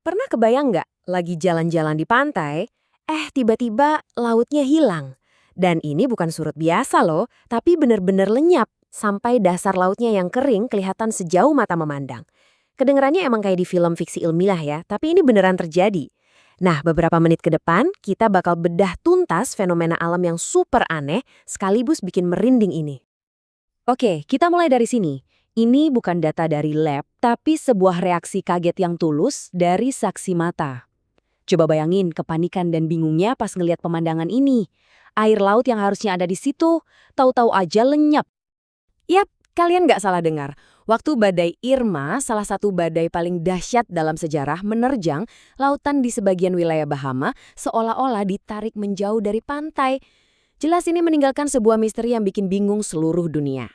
Pernah kebayang nggak lagi jalan-jalan di pantai, tiba-tiba lautnya hilang. Dan ini bukan surut biasa loh, tapi bener-bener lenyap. Sampai dasar lautnya yang kering kelihatan sejauh mata memandang. Kedengarannya emang kayak di film fiksi ilmiah ya, tapi ini beneran terjadi. Nah, beberapa menit ke depan, kita bakal bedah tuntas fenomena alam yang super aneh, sekaligus bikin merinding ini. Oke, kita mulai dari sini. Ini bukan data dari lab, tapi sebuah reaksi kaget yang tulus dari saksi mata. Coba bayangin kepanikan dan bingungnya pas ngelihat pemandangan ini. Air laut yang harusnya ada di situ, tahu-tahu aja lenyap. Yap, kalian nggak salah dengar. Waktu badai Irma, salah satu badai paling dahsyat dalam sejarah, menerjang lautan di sebagian wilayah Bahama seolah-olah ditarik menjauh dari pantai. Jelas ini meninggalkan sebuah misteri yang bikin bingung seluruh dunia.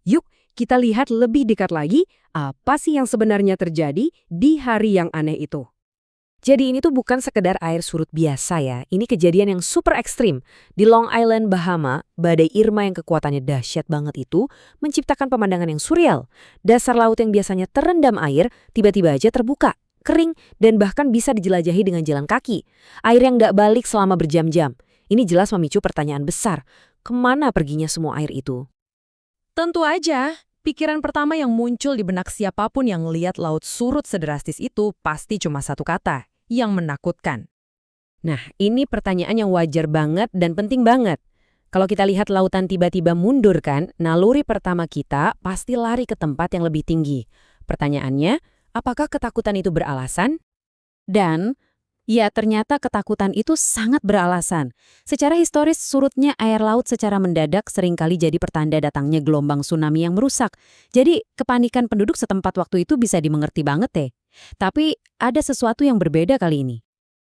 Yuk, kita lihat lebih dekat lagi apa sih yang sebenarnya terjadi di hari yang aneh itu. Jadi ini tuh bukan sekedar air surut biasa ya, ini kejadian yang super ekstrim. Di Long Island, Bahama, badai Irma yang kekuatannya dahsyat banget itu menciptakan pemandangan yang surreal. Dasar laut yang biasanya terendam air, tiba-tiba aja terbuka, kering, dan bahkan bisa dijelajahi dengan jalan kaki. Air yang nggak balik selama berjam-jam. Ini jelas memicu pertanyaan besar, kemana perginya semua air itu? Tentu aja, pikiran pertama yang muncul di benak siapapun yang lihat laut surut sedrastis itu pasti cuma satu kata, yang menakutkan. Nah, ini pertanyaan yang wajar banget dan penting banget. Kalau kita lihat lautan tiba-tiba mundur kan, naluri pertama kita pasti lari ke tempat yang lebih tinggi. Pertanyaannya, apakah ketakutan itu beralasan? Dan ya, ternyata ketakutan itu sangat beralasan. Secara historis, surutnya air laut secara mendadak seringkali jadi pertanda datangnya gelombang tsunami yang merusak. Jadi, kepanikan penduduk setempat waktu itu bisa dimengerti banget deh. Tapi, ada sesuatu yang berbeda kali ini.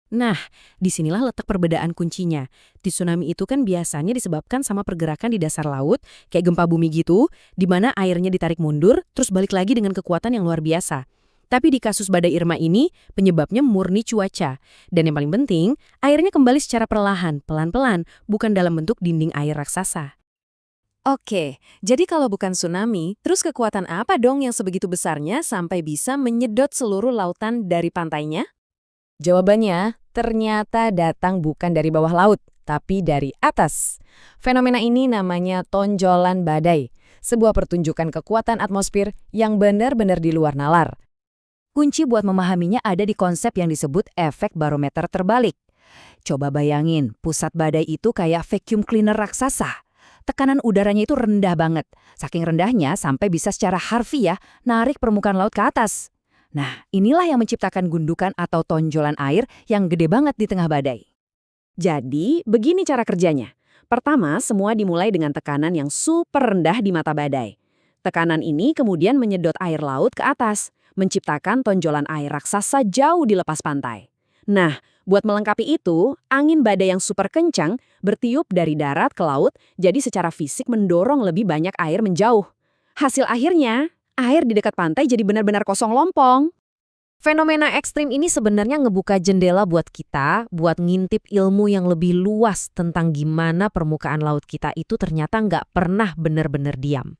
Nah, disinilah letak perbedaan kuncinya. Di tsunami itu kan biasanya disebabkan sama pergerakan di dasar laut, kayak gempa bumi gitu, di mana airnya ditarik mundur, terus balik lagi dengan kekuatan yang luar biasa. Tapi di kasus badai Irma ini, penyebabnya murni cuaca. Dan yang paling penting, airnya kembali secara perlahan, pelan-pelan, bukan dalam bentuk dinding air raksasa. Oke, jadi kalau bukan tsunami, terus kekuatan apa dong yang sebegitu besarnya sampai bisa menyedot seluruh lautan dari pantainya? Jawabannya, ternyata datang bukan dari bawah laut, tapi dari atas. Fenomena ini namanya tonjolan badai, sebuah pertunjukan kekuatan atmosfer yang benar-benar di luar nalar. Kunci buat memahaminya ada di konsep yang disebut efek barometer terbalik. Coba bayangin, pusat badai itu kayak vacuum cleaner raksasa. Tekanan udaranya itu rendah banget. Saking rendahnya sampai bisa secara harfiah narik permukaan laut ke atas. Nah, inilah yang menciptakan gundukan atau tonjolan air yang gede banget di tengah badai. Jadi, begini cara kerjanya. Pertama, semua dimulai dengan tekanan yang super rendah di mata badai. Tekanan ini kemudian menyedot air laut ke atas, menciptakan tonjolan air raksasa jauh di lepas pantai. Nah, buat melengkapi itu, angin badai yang super kencang bertiup dari darat ke laut, jadi secara fisik mendorong lebih banyak air menjauh. Hasil akhirnya, air di dekat pantai jadi benar-benar kosong lompong. Fenomena ekstrim ini sebenarnya ngebuka jendela buat kita, buat ngintip ilmu yang lebih luas tentang gimana permukaan laut kita itu ternyata nggak pernah benar-benar diam.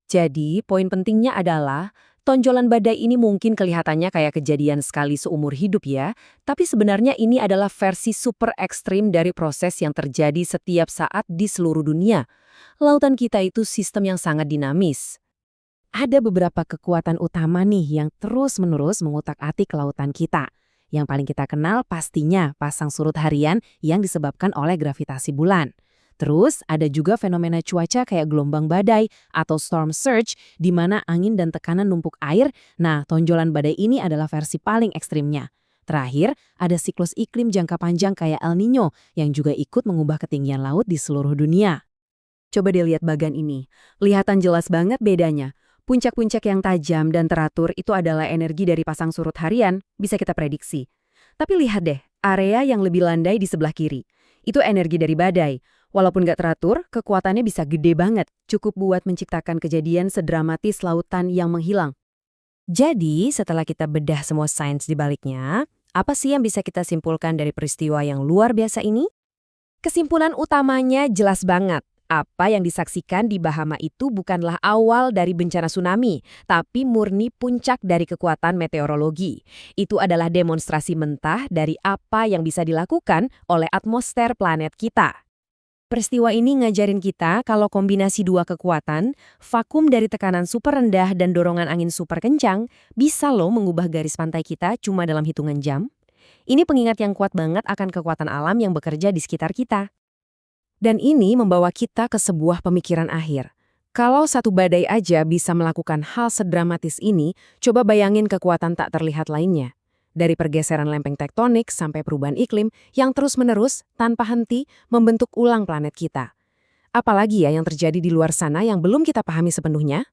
Jadi, poin pentingnya adalah, tonjolan badai ini mungkin kelihatannya kayak kejadian sekali seumur hidup ya, tapi sebenarnya ini adalah versi super ekstrim dari proses yang terjadi setiap saat di seluruh dunia. Lautan kita itu sistem yang sangat dinamis. Ada beberapa kekuatan utama nih yang terus-menerus mengutak-atik lautan kita. Yang paling kita kenal pastinya pasang surut harian yang disebabkan oleh gravitasi bulan. Terus ada juga fenomena cuaca kayak gelombang badai atau storm surge di mana angin dan tekanan numpuk air. Nah, tonjolan badai ini adalah versi paling ekstrimnya. Terakhir, ada siklus iklim jangka panjang kayak El Niño yang juga ikut mengubah ketinggian laut di seluruh dunia. Coba dilihat bagan ini. Lihatan jelas banget bedanya. Puncak-puncak yang tajam dan teratur itu adalah energi dari pasang surut harian, bisa kita prediksi. Tapi lihat deh, area yang lebih landai di sebelah kiri. Itu energi dari badai. Walaupun gak teratur, kekuatannya bisa gede banget, cukup buat menciptakan kejadian sedramatis lautan yang menghilang. Jadi, setelah kita bedah semua sains di baliknya, apa sih yang bisa kita simpulkan dari peristiwa yang luar biasa ini? Kesimpulan utamanya jelas banget. Apa yang disaksikan di Bahama itu bukanlah awal dari bencana tsunami, tapi murni puncak dari kekuatan meteorologi. Itu adalah demonstrasi mentah dari apa yang bisa dilakukan oleh atmosfer planet kita. Peristiwa ini ngajarin kita kalau kombinasi dua kekuatan, vakum dari tekanan super rendah dan dorongan angin super kencang, bisa loh mengubah garis pantai kita cuma dalam hitungan jam. Ini pengingat yang kuat banget akan kekuatan alam yang bekerja di sekitar kita. Dan ini membawa kita ke sebuah pemikiran akhir. Kalau satu badai aja bisa melakukan hal sedramatis ini, coba bayangin kekuatan tak terlihat lainnya. Dari pergeseran lempeng tektonik sampai perubahan iklim yang terus-menerus, tanpa henti, membentuk ulang planet kita. Apalagi ya yang terjadi di luar sana yang belum kita pahami sepenuhnya?